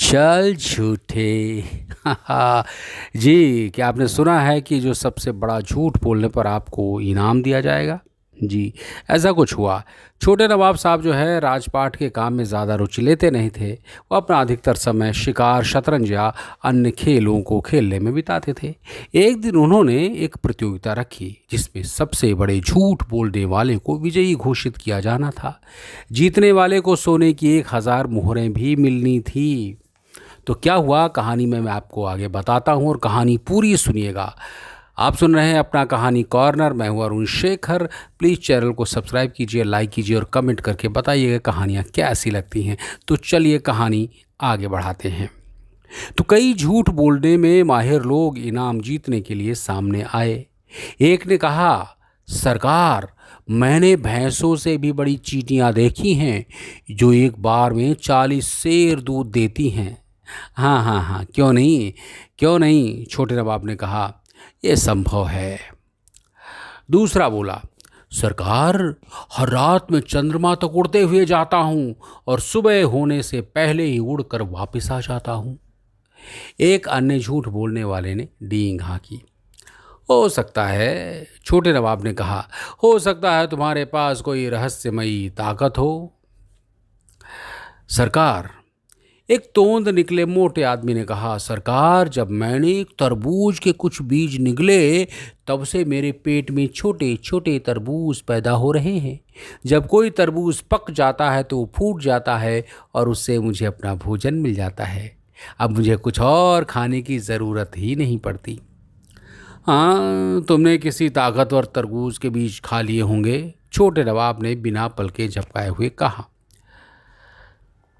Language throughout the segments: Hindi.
चल झूठे। जी, क्या आपने सुना है कि जो सबसे बड़ा झूठ बोलने पर आपको इनाम दिया जाएगा? जी, ऐसा कुछ हुआ। छोटे नवाब साहब जो है राजपाट के काम में ज़्यादा रुचि लेते नहीं थे। वो अपना अधिकतर समय शिकार, शतरंज या अन्य खेलों को खेलने में बिताते थे। एक दिन उन्होंने एक प्रतियोगिता रखी जिसमें सबसे बड़े झूठ बोलने वाले को विजयी घोषित किया जाना था। जीतने वाले को सोने की 1,000 मोहरें भी मिलनी थी। तो क्या हुआ कहानी में मैं आपको आगे बताता हूँ और कहानी पूरी सुनिएगा। आप सुन रहे हैं अपना कहानी कॉर्नर। मैं हूँ अरुण शेखर। प्लीज़ चैनल को सब्सक्राइब कीजिए, लाइक कीजिए और कमेंट करके बताइएगा कहानियाँ कैसी लगती हैं। तो चलिए कहानी आगे बढ़ाते हैं। तो कई झूठ बोलने में माहिर लोग इनाम जीतने के लिए सामने आए। एक ने कहा, सरकार, मैंने भैंसों से भी बड़ी चींटियां देखी हैं जो एक बार में 40 सेर दूध देती हैं। हाँ हाँ हाँ, क्यों नहीं, क्यों नहीं, छोटे नवाब ने कहा, यह संभव है। दूसरा बोला, सरकार, हर रात में चंद्रमा तक उड़ते हुए जाता हूँ और सुबह होने से पहले ही उड़कर वापस आ जाता हूँ। एक अन्य झूठ बोलने वाले ने डींग हाँकी। हो सकता है, छोटे नवाब ने कहा, हो सकता है तुम्हारे पास कोई रहस्यमयी ताकत हो। सरकार, एक तोंद निकले मोटे आदमी ने कहा, सरकार, जब मैंने एक तरबूज के कुछ बीज निकले तब से मेरे पेट में छोटे छोटे तरबूज पैदा हो रहे हैं। जब कोई तरबूज पक जाता है तो वो फूट जाता है और उससे मुझे अपना भोजन मिल जाता है। अब मुझे कुछ और खाने की ज़रूरत ही नहीं पड़ती। हाँ, तुमने किसी ताकतवर तरबूज के बीज खा लिए होंगे, छोटे नवाब ने बिना पलके झपकाए हुए कहा।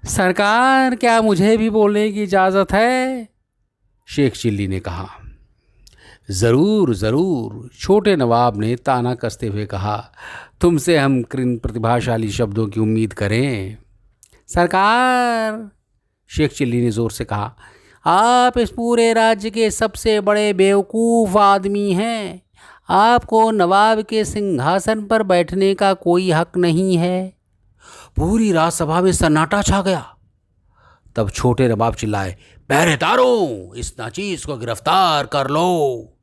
सरकार, क्या मुझे भी बोलने की इजाज़त है? शेख चिल्ली ने कहा। ज़रूर ज़रूर, छोटे नवाब ने ताना कसते हुए कहा, तुमसे हम किन प्रतिभाशाली शब्दों की उम्मीद करें? सरकार, शेख चिल्ली ने ज़ोर से कहा, आप इस पूरे राज्य के सबसे बड़े बेवकूफ़ आदमी हैं। आपको नवाब के सिंहासन पर बैठने का कोई हक नहीं है। पूरी राजसभा में सन्नाटा छा गया। तब छोटे नवाब चिल्लाए, पहरेदारों, इस नाचीज को गिरफ्तार कर लो।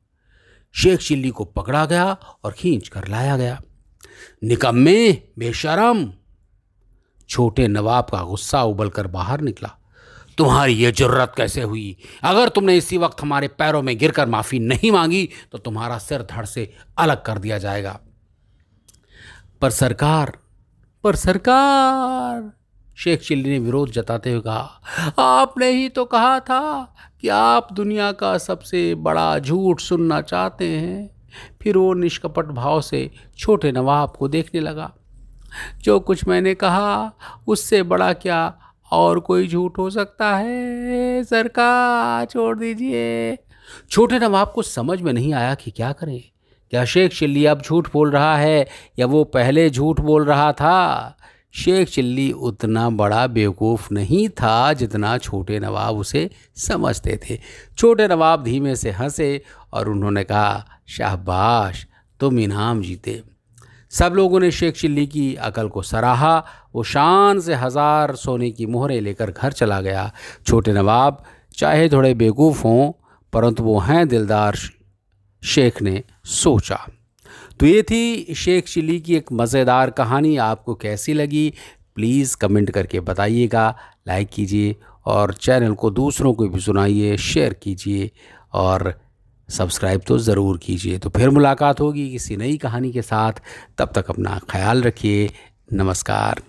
शेख चिल्ली को पकड़ा गया और खींच कर लाया गया। निकम्मे, बेशरम, छोटे नवाब का गुस्सा उबलकर बाहर निकला। तुम्हारी ये जुर्रत कैसे हुई? अगर तुमने इसी वक्त हमारे पैरों में गिरकर माफ़ी नहीं मांगी तो तुम्हारा सिर धड़ से अलग कर दिया जाएगा। पर सरकार, पर सरकार, शेख चिल्ली ने विरोध जताते हुए कहा, आपने ही तो कहा था कि आप दुनिया का सबसे बड़ा झूठ सुनना चाहते हैं। फिर वो निष्कपट भाव से छोटे नवाब को देखने लगा। जो कुछ मैंने कहा उससे बड़ा क्या और कोई झूठ हो सकता है? सरकार, छोड़ दीजिए। छोटे नवाब को समझ में नहीं आया कि क्या करें। क्या शेख चिल्ली अब झूठ बोल रहा है या वो पहले झूठ बोल रहा था? शेख चिल्ली उतना बड़ा बेवकूफ़ नहीं था जितना छोटे नवाब उसे समझते थे। छोटे नवाब धीमे से हंसे और उन्होंने कहा, शाबाश, तुम इनाम जीते। सब लोगों ने शेख चिल्ली की अकल को सराहा। वो शान से 1,000 सोने की मोहरें लेकर घर चला गया। छोटे नवाब चाहे थोड़े बेवकूफ़ हों परंतु वो हैं दिलदार, शेख ने सोचा। तो ये थी शेख चिल्ली की एक मज़ेदार कहानी। आपको कैसी लगी प्लीज़ कमेंट करके बताइएगा, लाइक कीजिए और चैनल को दूसरों को भी सुनाइए, शेयर कीजिए और सब्सक्राइब तो ज़रूर कीजिए। तो फिर मुलाकात होगी किसी नई कहानी के साथ। तब तक अपना ख्याल रखिए। नमस्कार।